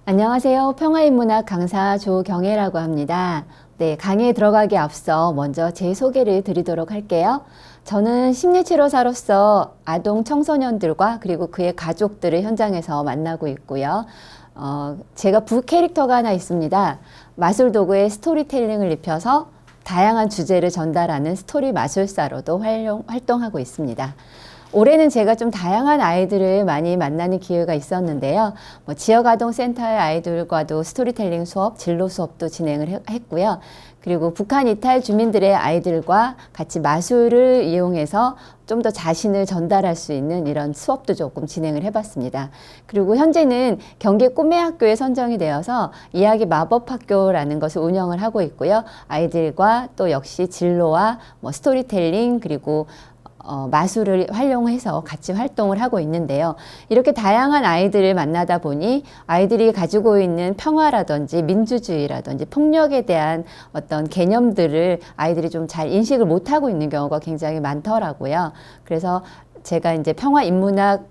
안녕하세요. 평화인문학 강사 조경애라고 합니다. 네, 강의에 들어가기 앞서 먼저 제 소개를 드리도록 할게요. 저는 심리치료사로서 아동 청소년들과 그리고 그의 가족들을 현장에서 만나고 있고요. 제가 부캐릭터가 하나 있습니다. 마술도구에 스토리텔링을 입혀서 다양한 주제를 전달하는 스토리 마술사로도 활동하고 있습니다. 올해는 제가 좀 다양한 아이들을 많이 만나는 기회가 있었는데요. 지역아동센터의 아이들과도 스토리텔링 수업, 진로 수업도 진행을 했고요. 그리고 북한 이탈 주민들의 아이들과 같이 마술을 이용해서 좀 더 자신을 전달할 수 있는 이런 수업도 조금 진행을 해봤습니다. 그리고 현재는 경기 꿈의 학교에 선정이 되어서 이야기 마법학교라는 것을 운영을 하고 있고요. 아이들과 또 역시 진로와 스토리텔링 그리고 마술을 활용해서 같이 활동을 하고 있는데요. 이렇게 다양한 아이들을 만나다 보니 아이들이 가지고 있는 평화라든지 민주주의라든지 폭력에 대한 어떤 개념들을 아이들이 좀 잘 인식을 못하고 있는 경우가 굉장히 많더라고요. 그래서 제가 이제 평화인문학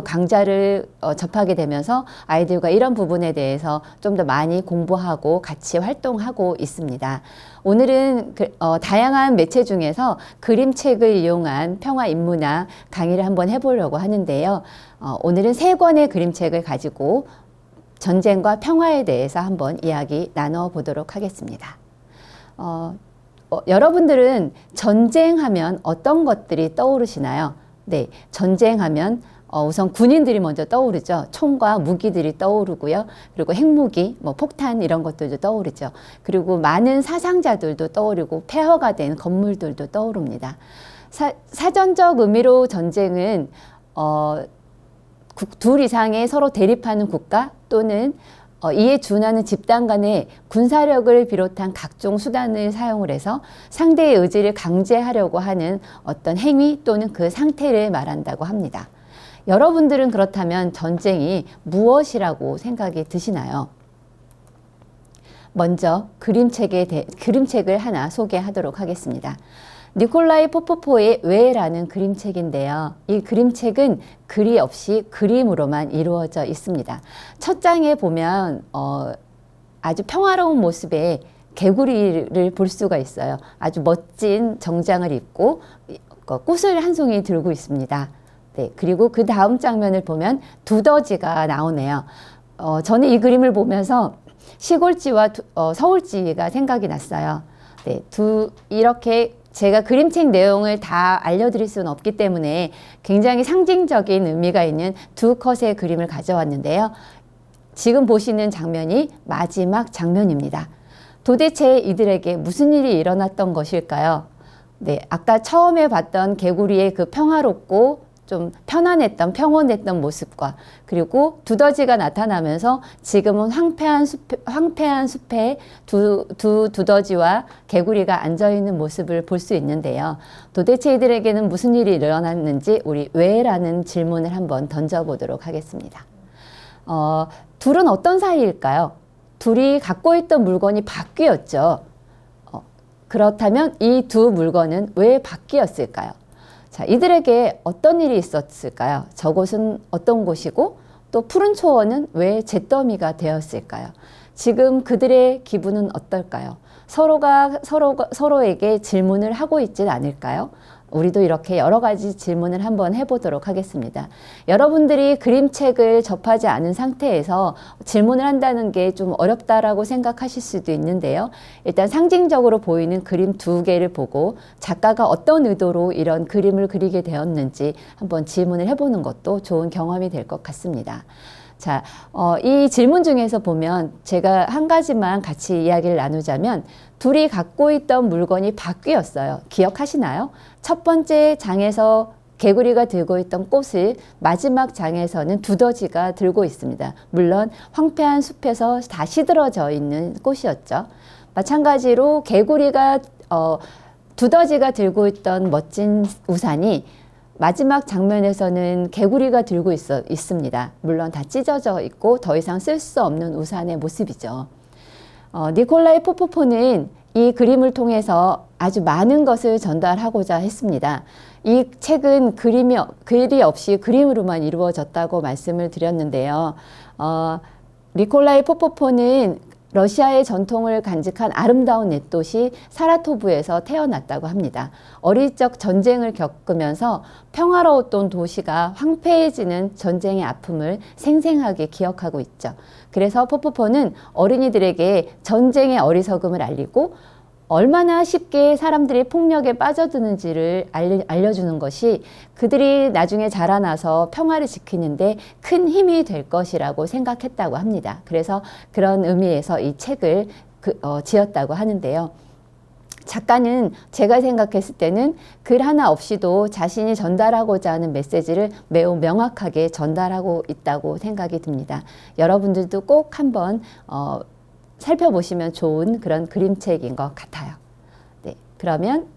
강좌를 접하게 되면서 아이들과 이런 부분에 대해서 좀 더 많이 공부하고 같이 활동하고 있습니다. 오늘은 다양한 매체 중에서 그림책을 이용한 평화인문학 강의를 한번 해보려고 하는데요. 오늘은 3권의 그림책을 가지고 전쟁과 평화에 대해서 한번 이야기 나눠보도록 하겠습니다. 여러분들은 전쟁하면 어떤 것들이 떠오르시나요? 네, 전쟁하면 우선 군인들이 먼저 떠오르죠. 총과 무기들이 떠오르고요. 그리고 핵무기, 폭탄 이런 것들도 떠오르죠. 그리고 많은 사상자들도 떠오르고 폐허가 된 건물들도 떠오릅니다. 사전적 의미로 전쟁은 둘 이상의 서로 대립하는 국가 또는 이에 준하는 집단 간의 군사력을 비롯한 각종 수단을 사용을 해서 상대의 의지를 강제하려고 하는 어떤 행위 또는 그 상태를 말한다고 합니다. 여러분들은 그렇다면 전쟁이 무엇이라고 생각이 드시나요? 먼저 그림책을 하나 소개하도록 하겠습니다. 니콜라이 포포포의 왜라는 그림책인데요. 이 그림책은 글이 없이 그림으로만 이루어져 있습니다. 첫 장에 보면 아주 평화로운 모습의 개구리를 볼 수가 있어요. 아주 멋진 정장을 입고 꽃을 한 송이 들고 있습니다. 네, 그리고 그 다음 장면을 보면 두더지가 나오네요. 저는 이 그림을 보면서 시골지와 서울지가 생각이 났어요. 네, 이렇게 제가 그림책 내용을 다 알려드릴 수는 없기 때문에 굉장히 상징적인 의미가 있는 두 컷의 그림을 가져왔는데요. 지금 보시는 장면이 마지막 장면입니다. 도대체 이들에게 무슨 일이 일어났던 것일까요? 네, 아까 처음에 봤던 개구리의 그 평화롭고 좀 편안했던 평온했던 모습과 그리고 두더지가 나타나면서 지금은 황폐한 숲에 두 두더지와 개구리가 앉아있는 모습을 볼 수 있는데요. 도대체 이들에게는 무슨 일이 일어났는지 우리 왜라는 질문을 한번 던져보도록 하겠습니다. 둘은 어떤 사이일까요? 둘이 갖고 있던 물건이 바뀌었죠. 그렇다면 이 두 물건은 왜 바뀌었을까요? 자, 이들에게 어떤 일이 있었을까요? 저곳은 어떤 곳이고 또 푸른 초원은 왜 잿더미가 되었을까요? 지금 그들의 기분은 어떨까요? 서로에게 질문을 하고 있진 않을까요? 우리도 이렇게 여러 가지 질문을 한번 해보도록 하겠습니다. 여러분들이 그림책을 접하지 않은 상태에서 질문을 한다는 게 좀 어렵다라고 생각하실 수도 있는데요. 일단 상징적으로 보이는 그림 2개를 보고 작가가 어떤 의도로 이런 그림을 그리게 되었는지 한번 질문을 해보는 것도 좋은 경험이 될 것 같습니다. 자, 이 질문 중에서 보면 제가 한 가지만 같이 이야기를 나누자면 둘이 갖고 있던 물건이 바뀌었어요. 기억하시나요? 첫 번째 장에서 개구리가 들고 있던 꽃을 마지막 장에서는 두더지가 들고 있습니다. 물론 황폐한 숲에서 다 시들어져 있는 꽃이었죠. 마찬가지로 두더지가 들고 있던 멋진 우산이 마지막 장면에서는 개구리가 들고 있습니다. 물론 다 찢어져 있고 더 이상 쓸 수 없는 우산의 모습이죠. 니콜라이 포포포는 이 그림을 통해서 아주 많은 것을 전달하고자 했습니다. 이 책은 글이 없이 그림으로만 이루어졌다고 말씀을 드렸는데요. 니콜라이 포포포는 러시아의 전통을 간직한 아름다운 옛도시 사라토브에서 태어났다고 합니다. 어릴 적 전쟁을 겪으면서 평화로웠던 도시가 황폐해지는 전쟁의 아픔을 생생하게 기억하고 있죠. 그래서 포포포는 어린이들에게 전쟁의 어리석음을 알리고 얼마나 쉽게 사람들이 폭력에 빠져드는지를 알려주는 것이 그들이 나중에 자라나서 평화를 지키는데 큰 힘이 될 것이라고 생각했다고 합니다. 그래서 그런 의미에서 이 책을 지었다고 하는데요. 작가는 제가 생각했을 때는 글 하나 없이도 자신이 전달하고자 하는 메시지를 매우 명확하게 전달하고 있다고 생각이 듭니다. 여러분들도 꼭 한번 살펴보시면 좋은 그런 그림책인 것 같아요. 네, 그러면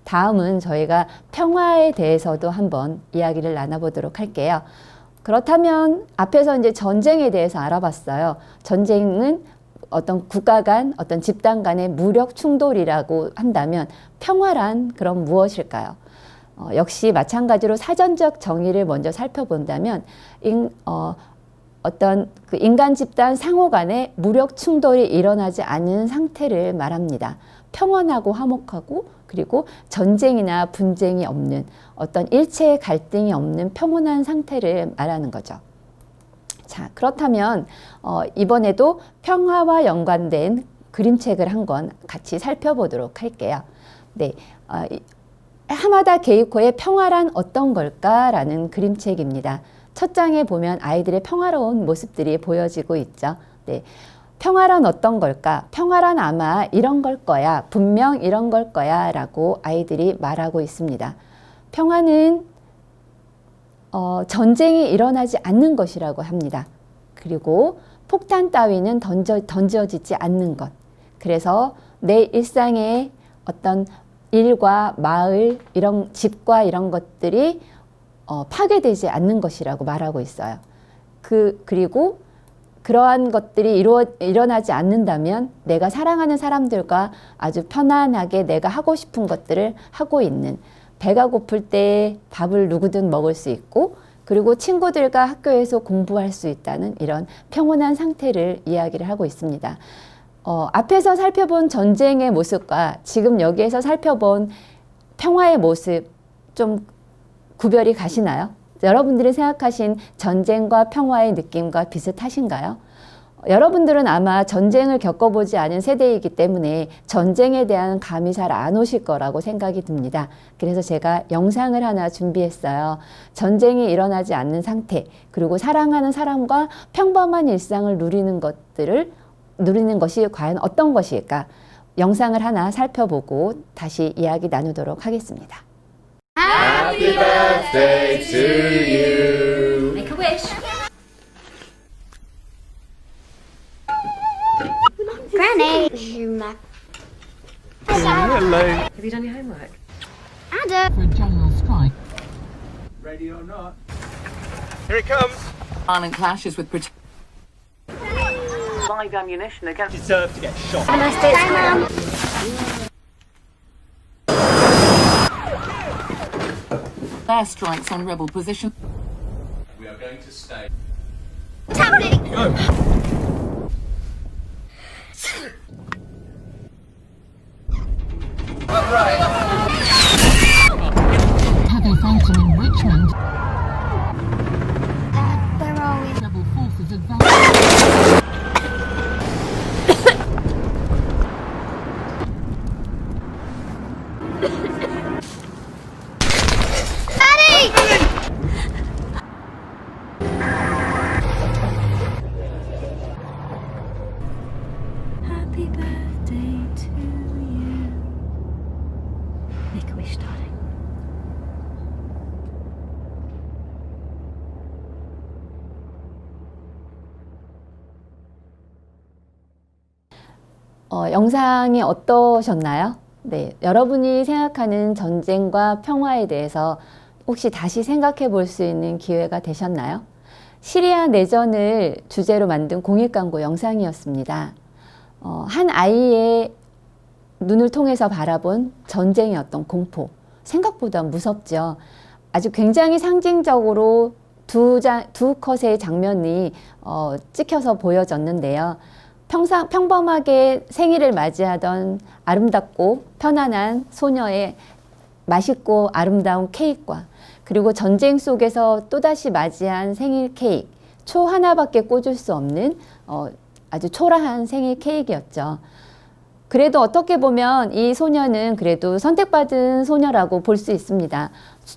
다음은 저희가 평화에 대해서도 한번 이야기를 나눠보도록 할게요. 그렇다면 앞에서 이제 전쟁에 대해서 알아봤어요. 전쟁은 어떤 국가 간, 어떤 집단 간의 무력 충돌이라고 한다면 평화란 그럼 무엇일까요? 역시 마찬가지로 사전적 정의를 먼저 살펴본다면 어떤 그 인간 집단 상호 간에 무력 충돌이 일어나지 않은 상태를 말합니다. 평온하고 화목하고 그리고 전쟁이나 분쟁이 없는 어떤 일체의 갈등이 없는 평온한 상태를 말하는 거죠. 자, 그렇다면 이번에도 평화와 연관된 그림책을 한 권 같이 살펴보도록 할게요. 네, 하마다 게이코의 평화란 어떤 걸까라는 그림책입니다. 첫 장에 보면 아이들의 평화로운 모습들이 보여지고 있죠. 네. 평화란 어떤 걸까? 평화란 아마 이런 걸 거야. 분명 이런 걸 거야. 라고 아이들이 말하고 있습니다. 평화는 전쟁이 일어나지 않는 것이라고 합니다. 그리고 폭탄 따위는 던져지지 않는 것. 그래서 내 일상의 어떤 일과 마을, 이런 집과 이런 것들이 파괴되지 않는 것이라고 말하고 있어요. 그리고 그러한 것들이 일어나지 않는다면 내가 사랑하는 사람들과 아주 편안하게 내가 하고 싶은 것들을 하고 있는, 배가 고플 때 밥을 누구든 먹을 수 있고 그리고 친구들과 학교에서 공부할 수 있다는 이런 평온한 상태를 이야기를 하고 있습니다. 앞에서 살펴본 전쟁의 모습과 지금 여기에서 살펴본 평화의 모습 좀 구별이 가시나요? 여러분들이 생각하신 전쟁과 평화의 느낌과 비슷하신가요? 여러분들은 아마 전쟁을 겪어보지 않은 세대이기 때문에 전쟁에 대한 감이 잘 안 오실 거라고 생각이 듭니다. 그래서 제가 영상을 하나 준비했어요. 전쟁이 일어나지 않는 상태, 그리고 사랑하는 사람과 평범한 일상을 누리는 것이 과연 어떤 것일까? 영상을 하나 살펴보고 다시 이야기 나누도록 하겠습니다. Happy birthday to you. Make a wish. Granny. Hello. Have you done your homework? Ada. For a general strike. Ready or not? Here it comes. Violent clashes with British. Live ammunition against. Deserve to get shot. Mum. Airstrikes on rebel position. We are going to stay. What's happening? Go. Heavy fighting in Richmond. Where are we? Rebel forces advance. Daddy! Happy birthday to you. Make a wish, darling. 영상이 어떠셨나요? 네, 여러분이 생각하는 전쟁과 평화에 대해서 혹시 다시 생각해 볼 수 있는 기회가 되셨나요? 시리아 내전을 주제로 만든 공익 광고 영상이었습니다. 한 아이의 눈을 통해서 바라본 전쟁의 어떤 공포, 생각보다 무섭죠. 아주 굉장히 상징적으로 두 컷의 장면이 찍혀서 보여졌는데요. 평범하게 생일을 맞이하던 아름답고 편안한 소녀의 맛있고 아름다운 케이크와 그리고 전쟁 속에서 또다시 맞이한 생일 케이크, 초 하나밖에 꽂을 수 없는 아주 초라한 생일 케이크였죠. 그래도 어떻게 보면 이 소녀는 그래도 선택받은 소녀라고 볼 수 있습니다.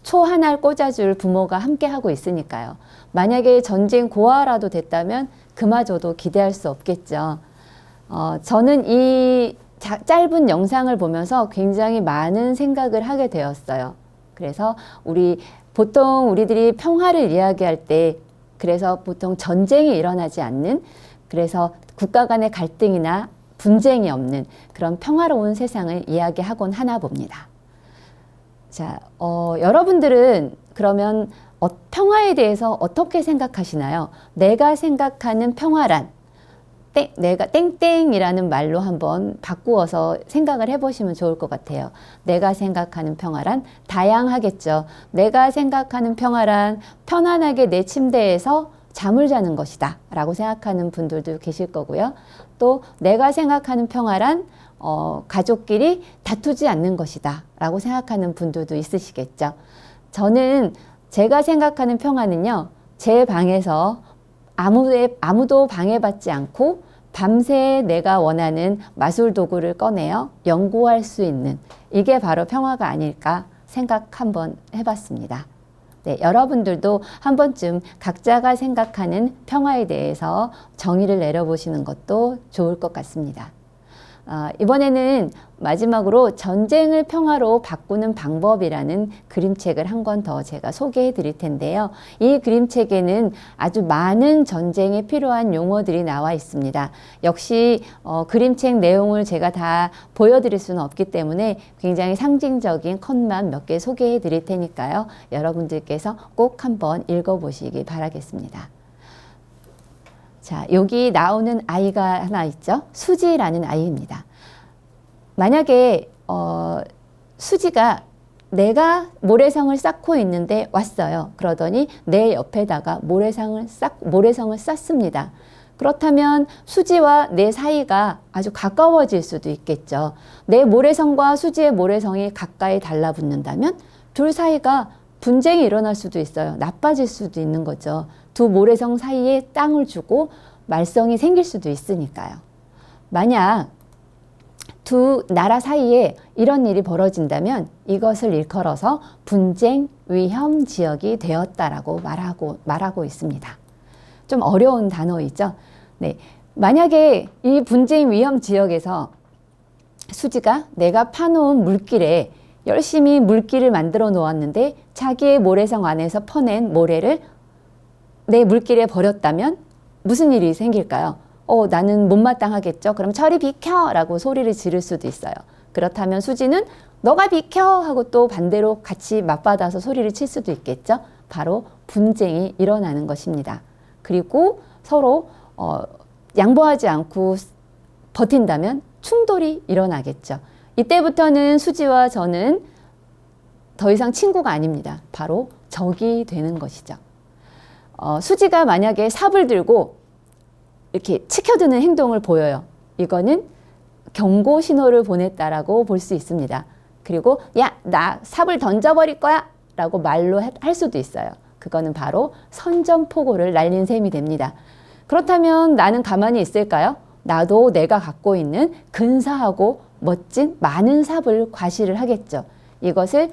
초 하나를 꽂아줄 부모가 함께하고 있으니까요. 만약에 전쟁 고아라도 됐다면 그마저도 기대할 수 없겠죠. 저는 이 짧은 영상을 보면서 굉장히 많은 생각을 하게 되었어요. 그래서 보통 우리들이 평화를 이야기할 때 그래서 보통 전쟁이 일어나지 않는, 그래서 국가 간의 갈등이나 분쟁이 없는 그런 평화로운 세상을 이야기하곤 하나 봅니다. 자, 여러분들은 그러면 평화에 대해서 어떻게 생각하시나요? 내가 생각하는 평화란, 내가 땡땡이라는 말로 한번 바꾸어서 생각을 해보시면 좋을 것 같아요. 내가 생각하는 평화란 다양하겠죠. 내가 생각하는 평화란 편안하게 내 침대에서 잠을 자는 것이다 라고 생각하는 분들도 계실 거고요. 또 내가 생각하는 평화란 가족끼리 다투지 않는 것이다 라고 생각하는 분들도 있으시겠죠. 저는 제가 생각하는 평화는요, 제 방에서 아무도 방해받지 않고 밤새 내가 원하는 마술 도구를 꺼내어 연구할 수 있는, 이게 바로 평화가 아닐까 생각 한번 해봤습니다. 네, 여러분들도 한 번쯤 각자가 생각하는 평화에 대해서 정의를 내려보시는 것도 좋을 것 같습니다. 이번에는 마지막으로 전쟁을 평화로 바꾸는 방법이라는 그림책을 한 권 더 제가 소개해 드릴 텐데요. 이 그림책에는 아주 많은 전쟁에 필요한 용어들이 나와 있습니다. 역시 그림책 내용을 제가 다 보여드릴 수는 없기 때문에 굉장히 상징적인 컷만 몇 개 소개해 드릴 테니까요. 여러분들께서 꼭 한번 읽어보시기 바라겠습니다. 자, 여기 나오는 아이가 하나 있죠. 수지라는 아이입니다. 만약에 수지가 내가 모래성을 쌓고 있는데 왔어요. 그러더니 내 옆에다가 모래성을 쌓습니다. 그렇다면 수지와 내 사이가 아주 가까워질 수도 있겠죠. 내 모래성과 수지의 모래성이 가까이 달라붙는다면 둘 사이가 분쟁이 일어날 수도 있어요. 나빠질 수도 있는 거죠. 두 모래성 사이에 땅을 주고 말썽이 생길 수도 있으니까요. 만약 두 나라 사이에 이런 일이 벌어진다면 이것을 일컬어서 분쟁 위험 지역이 되었다라고 말하고 있습니다. 좀 어려운 단어이죠. 네. 만약에 이 분쟁 위험 지역에서 수지가 내가 파놓은 물길에 열심히 물길을 만들어 놓았는데 자기의 모래성 안에서 퍼낸 모래를 내 물길에 버렸다면 무슨 일이 생길까요? 나는 못마땅하겠죠. 그럼 저리 비켜! 라고 소리를 지를 수도 있어요. 그렇다면 수지는 너가 비켜! 하고 또 반대로 같이 맞받아서 소리를 칠 수도 있겠죠. 바로 분쟁이 일어나는 것입니다. 그리고 서로 양보하지 않고 버틴다면 충돌이 일어나겠죠. 이때부터는 수지와 저는 더 이상 친구가 아닙니다. 바로 적이 되는 것이죠. 수지가 만약에 삽을 들고 이렇게 치켜드는 행동을 보여요. 이거는 경고 신호를 보냈다라고 볼 수 있습니다. 그리고 야, 나 삽을 던져버릴 거야! 라고 말로 할 수도 있어요. 그거는 바로 선전포고를 날린 셈이 됩니다. 그렇다면 나는 가만히 있을까요? 나도 내가 갖고 있는 근사하고 멋진 많은 삽을 과시를 하겠죠. 이것을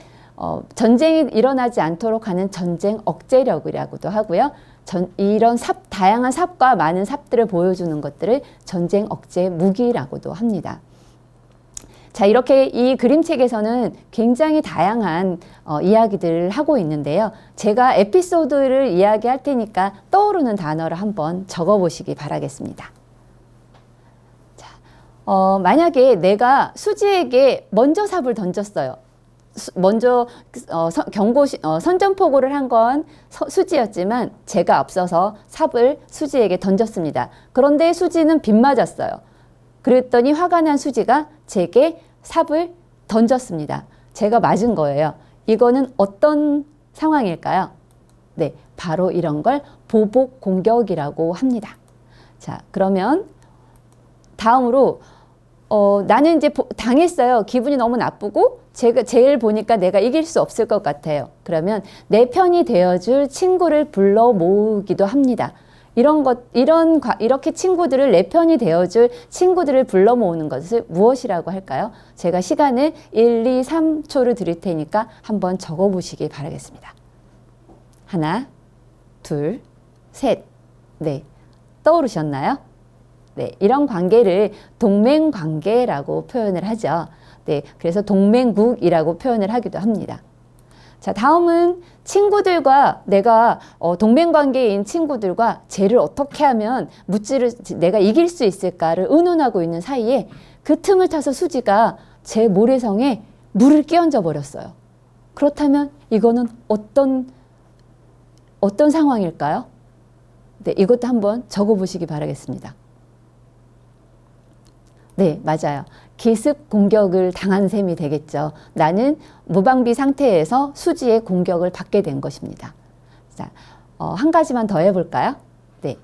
전쟁이 일어나지 않도록 하는 전쟁 억제력이라고도 하고요. 이런 다양한 삽과 많은 삽들을 보여주는 것들을 전쟁 억제 무기라고도 합니다. 자, 이렇게 이 그림책에서는 굉장히 다양한 이야기들을 하고 있는데요. 제가 에피소드를 이야기할 테니까 떠오르는 단어를 한번 적어보시기 바라겠습니다. 자, 만약에 내가 수지에게 먼저 삽을 던졌어요. 먼저 선전포고를 한 건 수지였지만 제가 앞서서 삽을 수지에게 던졌습니다. 그런데 수지는 빗맞았어요. 그랬더니 화가 난 수지가 제게 삽을 던졌습니다. 제가 맞은 거예요. 이거는 어떤 상황일까요? 네, 바로 이런 걸 보복 공격이라고 합니다. 자, 그러면 다음으로 나는 이제 당했어요. 기분이 너무 나쁘고 제가 제일 보니까 내가 이길 수 없을 것 같아요. 그러면 내 편이 되어줄 친구를 불러 모으기도 합니다. 이렇게 친구들을 내 편이 되어줄 친구들을 불러 모으는 것을 무엇이라고 할까요? 제가 시간을 1, 2, 3초를 드릴 테니까 한번 적어 보시기 바라겠습니다. 하나, 둘, 셋, 네. 떠오르셨나요? 네, 이런 관계를 동맹관계라고 표현을 하죠. 네, 그래서 동맹국이라고 표현을 하기도 합니다. 자, 다음은 친구들과 내가 동맹관계인 친구들과 쟤를 어떻게 하면 내가 이길 수 있을까를 의논하고 있는 사이에 그 틈을 타서 수지가 제 모래성에 물을 끼얹어 버렸어요. 그렇다면 이거는 어떤 상황일까요? 네, 이것도 한번 적어 보시기 바라겠습니다. 네, 맞아요. 기습 공격을 당한 셈이 되겠죠. 나는 무방비 상태에서 수지의 공격을 받게 된 것입니다. 자, 한 가지만 더 해볼까요? 네.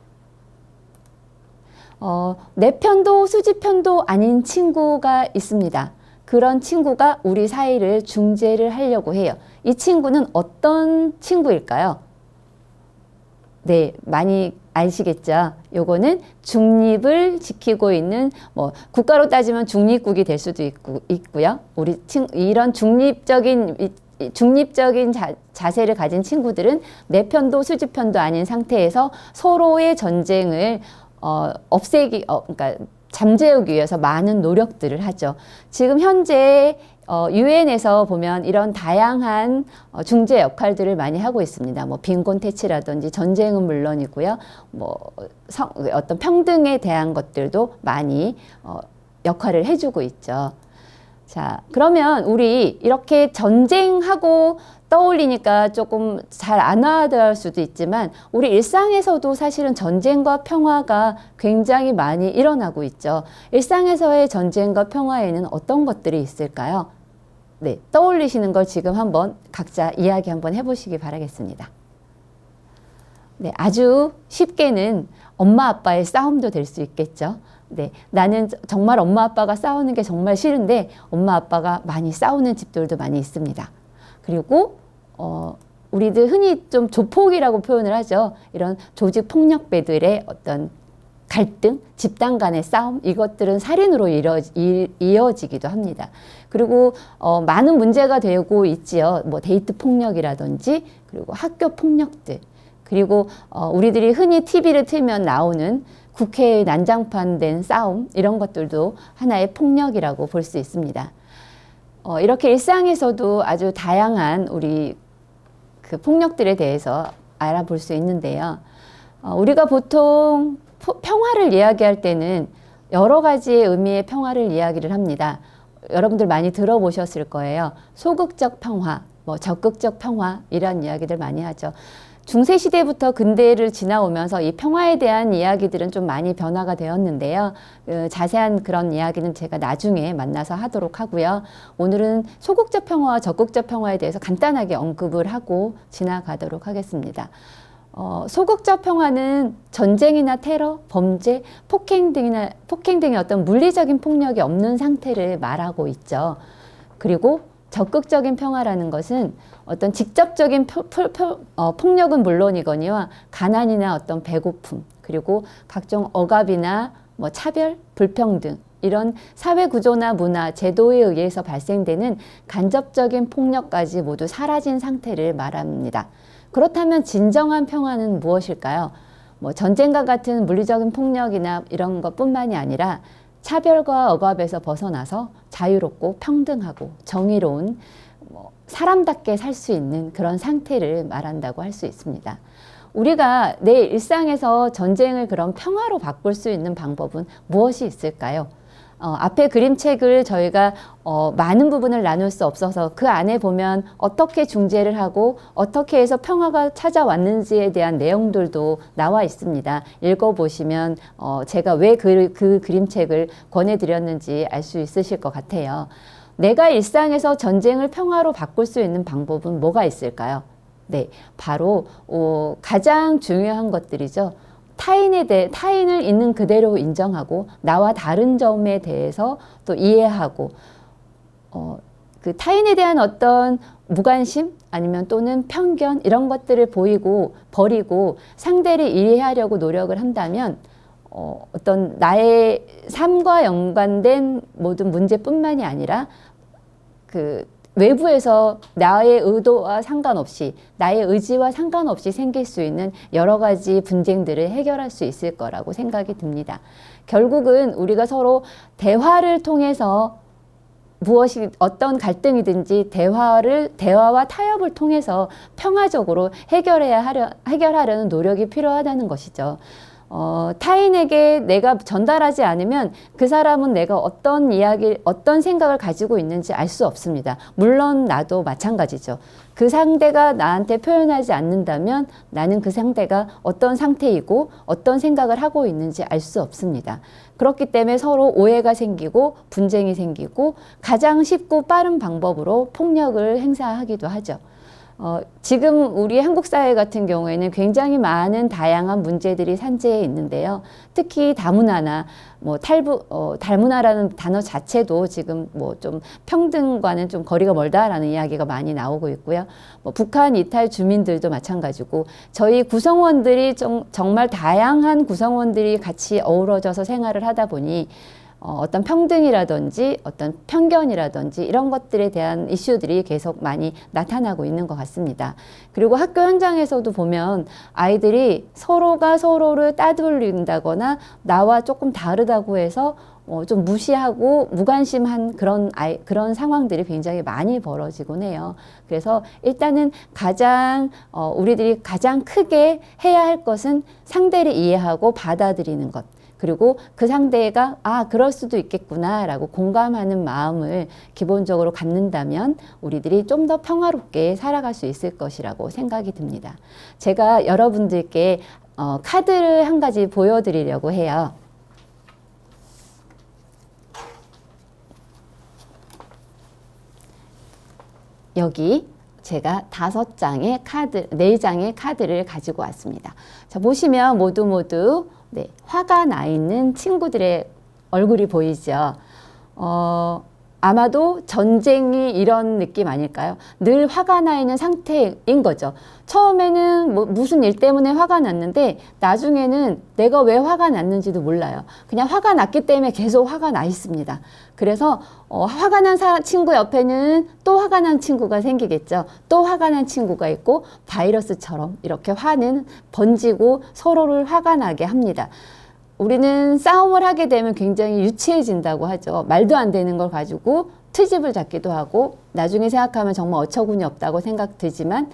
내 편도 수지 편도 아닌 친구가 있습니다. 그런 친구가 우리 사이를 중재를 하려고 해요. 이 친구는 어떤 친구일까요? 네, 많이 아시겠죠? 요거는 중립을 지키고 있는 국가로 따지면 중립국이 될 수도 있고요. 이런 중립적인 자세를 가진 친구들은 내 편도 수지 편도 아닌 상태에서 서로의 전쟁을 그러니까 잠재우기 위해서 많은 노력들을 하죠. 지금 현재 유엔에서 보면 이런 다양한 중재 역할들을 많이 하고 있습니다. 빈곤 퇴치라든지 전쟁은 물론이고요. 어떤 평등에 대한 것들도 많이 역할을 해주고 있죠. 자, 그러면 우리 이렇게 전쟁하고 떠올리니까 조금 잘 안 와닿을 수도 있지만 우리 일상에서도 사실은 전쟁과 평화가 굉장히 많이 일어나고 있죠. 일상에서의 전쟁과 평화에는 어떤 것들이 있을까요? 네, 떠올리시는 걸 지금 한번 각자 이야기 한번 해보시기 바라겠습니다. 네, 아주 쉽게는 엄마 아빠의 싸움도 될 수 있겠죠. 네, 나는 정말 엄마 아빠가 싸우는 게 정말 싫은데 엄마 아빠가 많이 싸우는 집들도 많이 있습니다. 그리고 우리들 흔히 좀 조폭이라고 표현을 하죠. 이런 조직 폭력배들의 어떤 갈등, 집단 간의 싸움, 이것들은 살인으로 이어지기도 합니다. 그리고 많은 문제가 되고 있지요. 데이트 폭력이라든지 그리고 학교 폭력들, 그리고 우리들이 흔히 TV를 틀면 나오는 국회의 난장판 된 싸움, 이런 것들도 하나의 폭력이라고 볼 수 있습니다. 이렇게 일상에서도 아주 다양한 우리 그 폭력들에 대해서 알아볼 수 있는데요. 우리가 보통 평화를 이야기할 때는 여러 가지의 의미의 평화를 이야기를 합니다. 여러분들 많이 들어보셨을 거예요. 소극적 평화, 적극적 평화, 이런 이야기들 많이 하죠. 중세시대부터 근대를 지나오면서 이 평화에 대한 이야기들은 좀 많이 변화가 되었는데요. 자세한 그런 이야기는 제가 나중에 만나서 하도록 하고요. 오늘은 소극적 평화와 적극적 평화에 대해서 간단하게 언급을 하고 지나가도록 하겠습니다. 소극적 평화는 전쟁이나 테러, 범죄, 폭행 등의 어떤 물리적인 폭력이 없는 상태를 말하고 있죠. 그리고 적극적인 평화라는 것은 어떤 직접적인 폭력은 물론이거니와 가난이나 어떤 배고픔, 그리고 각종 억압이나 차별, 불평등, 이런 사회 구조나 문화, 제도에 의해서 발생되는 간접적인 폭력까지 모두 사라진 상태를 말합니다. 그렇다면 진정한 평화는 무엇일까요? 전쟁과 같은 물리적인 폭력이나 이런 것뿐만이 아니라 차별과 억압에서 벗어나서 자유롭고 평등하고 정의로운 사람답게 살 수 있는 그런 상태를 말한다고 할 수 있습니다. 우리가 내 일상에서 전쟁을 그런 평화로 바꿀 수 있는 방법은 무엇이 있을까요? 앞에 그림책을 저희가 많은 부분을 나눌 수 없어서 그 안에 보면 어떻게 중재를 하고 어떻게 해서 평화가 찾아왔는지에 대한 내용들도 나와 있습니다. 읽어보시면 제가 왜 그 그림책을 권해드렸는지 알 수 있으실 것 같아요. 내가 일상에서 전쟁을 평화로 바꿀 수 있는 방법은 뭐가 있을까요? 네, 바로 가장 중요한 것들이죠. 타인을 있는 그대로 인정하고 나와 다른 점에 대해서 또 이해하고 그 타인에 대한 어떤 무관심 아니면 또는 편견 이런 것들을 버리고 상대를 이해하려고 노력을 한다면 어떤 나의 삶과 연관된 모든 문제뿐만이 아니라 그 외부에서 나의 의도와 상관없이 나의 의지와 상관없이 생길 수 있는 여러 가지 분쟁들을 해결할 수 있을 거라고 생각이 듭니다. 결국은 우리가 서로 대화를 통해서 어떤 갈등이든지 대화와 타협을 통해서 평화적으로 해결하려는 노력이 필요하다는 것이죠. 타인에게 내가 전달하지 않으면 그 사람은 내가 어떤 생각을 가지고 있는지 알 수 없습니다. 물론 나도 마찬가지죠. 그 상대가 나한테 표현하지 않는다면 나는 그 상대가 어떤 상태이고 어떤 생각을 하고 있는지 알 수 없습니다. 그렇기 때문에 서로 오해가 생기고 분쟁이 생기고 가장 쉽고 빠른 방법으로 폭력을 행사하기도 하죠. 지금 우리 한국 사회 같은 경우에는 굉장히 많은 다양한 문제들이 산재해 있는데요. 특히 다문화나 다문화라는 단어 자체도 지금 좀 평등과는 좀 거리가 멀다라는 이야기가 많이 나오고 있고요. 북한 이탈 주민들도 마찬가지고 저희 구성원들이 정말 다양한 구성원들이 같이 어우러져서 생활을 하다 보니 어떤 평등이라든지 어떤 편견이라든지 이런 것들에 대한 이슈들이 계속 많이 나타나고 있는 것 같습니다. 그리고 학교 현장에서도 보면 아이들이 서로가 서로를 따돌린다거나 나와 조금 다르다고 해서 좀 무시하고 무관심한 그런 상황들이 굉장히 많이 벌어지곤 해요. 그래서 일단은 우리들이 가장 크게 해야 할 것은 상대를 이해하고 받아들이는 것. 그리고 그 상대가 그럴 수도 있겠구나 라고 공감하는 마음을 기본적으로 갖는다면 우리들이 좀 더 평화롭게 살아갈 수 있을 것이라고 생각이 듭니다. 제가 여러분들께 카드를 한 가지 보여드리려고 해요. 여기 제가 5장의 카드, 4장의 카드를 가지고 왔습니다. 자, 보시면 모두 화가 나 있는 친구들의 얼굴이 보이죠. 아마도 전쟁이 이런 느낌 아닐까요? 늘 화가 나 있는 상태인 거죠. 처음에는 무슨 일 때문에 화가 났는데 나중에는 내가 왜 화가 났는지도 몰라요. 그냥 화가 났기 때문에 계속 화가 나 있습니다. 그래서 화가 난 친구 옆에는 또 화가 난 친구가 생기겠죠. 또 화가 난 친구가 있고 바이러스처럼 이렇게 화는 번지고 서로를 화가 나게 합니다. 우리는 싸움을 하게 되면 굉장히 유치해진다고 하죠. 말도 안 되는 걸 가지고 트집을 잡기도 하고 나중에 생각하면 정말 어처구니 없다고 생각되지만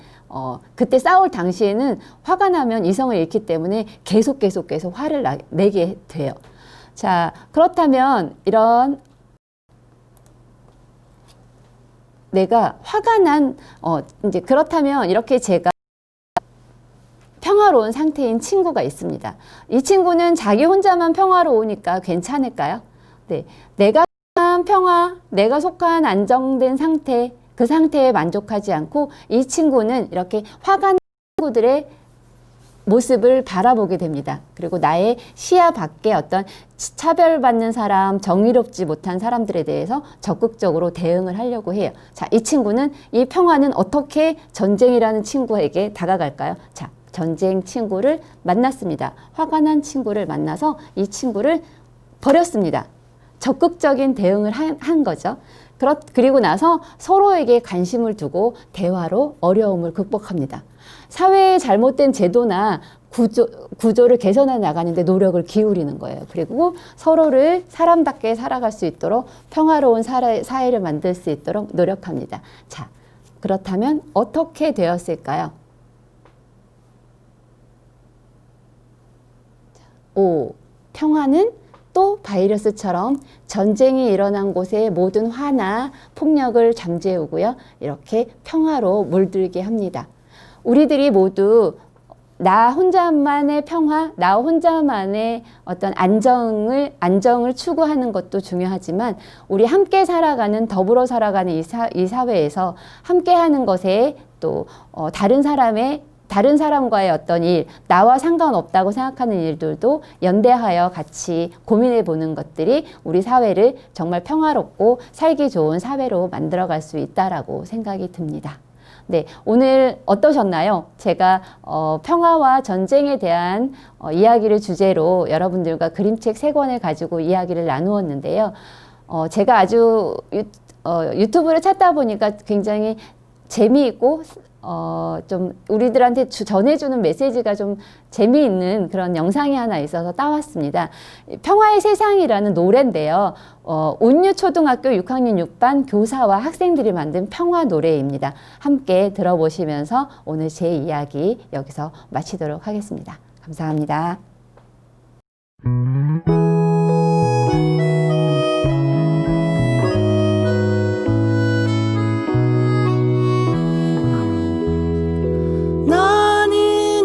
그때 싸울 당시에는 화가 나면 이성을 잃기 때문에 계속 화를 내게 돼요. 자, 그렇다면 내가 화가 난 그렇다면 이렇게 제가 평화로운 상태인 친구가 있습니다. 이 친구는 자기 혼자만 평화로우니까 괜찮을까요? 네, 내가 속한 안정된 상태, 그 상태에 만족하지 않고 이 친구는 이렇게 화가 난 친구들의 모습을 바라보게 됩니다. 그리고 나의 시야 밖에 어떤 차별받는 사람, 정의롭지 못한 사람들에 대해서 적극적으로 대응을 하려고 해요. 자, 이 친구는 이 평화는 어떻게 전쟁이라는 친구에게 다가갈까요? 자, 전쟁 친구를 만났습니다. 화가 난 친구를 만나서 이 친구를 버렸습니다. 적극적인 대응을 한 거죠. 그리고 나서 서로에게 관심을 두고 대화로 어려움을 극복합니다. 사회의 잘못된 제도나 구조를 개선해 나가는데 노력을 기울이는 거예요. 그리고 서로를 사람답게 살아갈 수 있도록 평화로운 사회를 만들 수 있도록 노력합니다. 자, 그렇다면 어떻게 되었을까요? 5. 평화는 또 바이러스처럼 전쟁이 일어난 곳의 모든 화나 폭력을 잠재우고요. 이렇게 평화로 물들게 합니다. 우리들이 모두 나 혼자만의 평화, 나 혼자만의 어떤 안정을 추구하는 것도 중요하지만 우리 함께 살아가는, 더불어 살아가는 이 사회에서 함께 하는 것에 또 다른 사람과의 어떤 일, 나와 상관없다고 생각하는 일들도 연대하여 같이 고민해 보는 것들이 우리 사회를 정말 평화롭고 살기 좋은 사회로 만들어갈 수 있다라고 생각이 듭니다. 네, 오늘 어떠셨나요? 제가 평화와 전쟁에 대한 이야기를 주제로 여러분들과 그림책 3권을 가지고 이야기를 나누었는데요. 제가 아주 유튜브를 찾다 보니까 굉장히 재미있고 좀 우리들한테 전해주는 메시지가 좀 재미있는 그런 영상이 하나 있어서 따왔습니다. 평화의 세상이라는 노래인데요. 온유초등학교 6학년 6반 교사와 학생들이 만든 평화 노래입니다. 함께 들어보시면서 오늘 제 이야기 여기서 마치도록 하겠습니다. 감사합니다.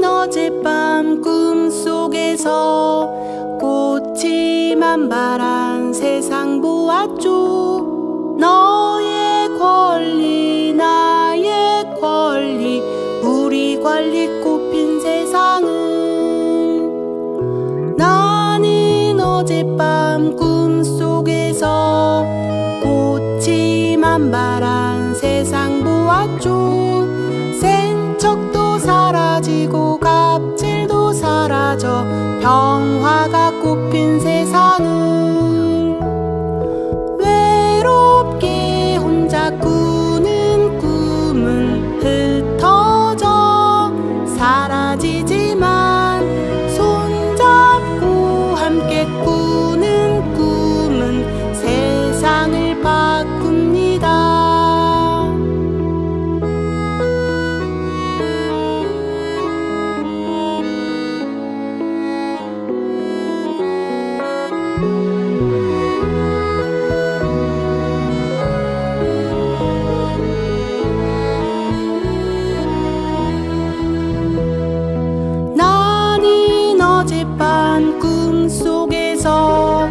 어젯밤 꿈속에서 꽃이 만발한 세상 보았죠. 너의 권리 나의 권리 우리 권리 꽃핀 세상은 나는 어젯밤 꿈속에서 꽃이 만발한 세상 보았죠. 센 척도 사라지고 갑질도 사라져 평화가 꽃핀 세상은 외롭게 혼자 꾸는 꿈은 흩어져 사라지지만 손잡고 함께 꾸는 꿈은 세상을 바꿉니다. 어젯밤 꿈속에서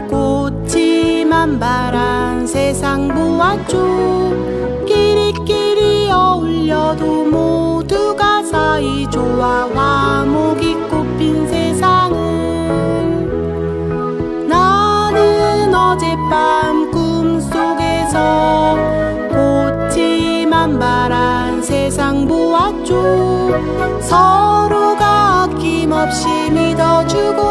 꽃이 만발한 세상 보았죠. 끼리끼리 어울려도 모두가 사이좋아 화목이 꽃핀 세상은 나는 어젯밤 꿈속에서 꽃이 만발한 세상 보았죠. 서로가 아낌없이 믿어주고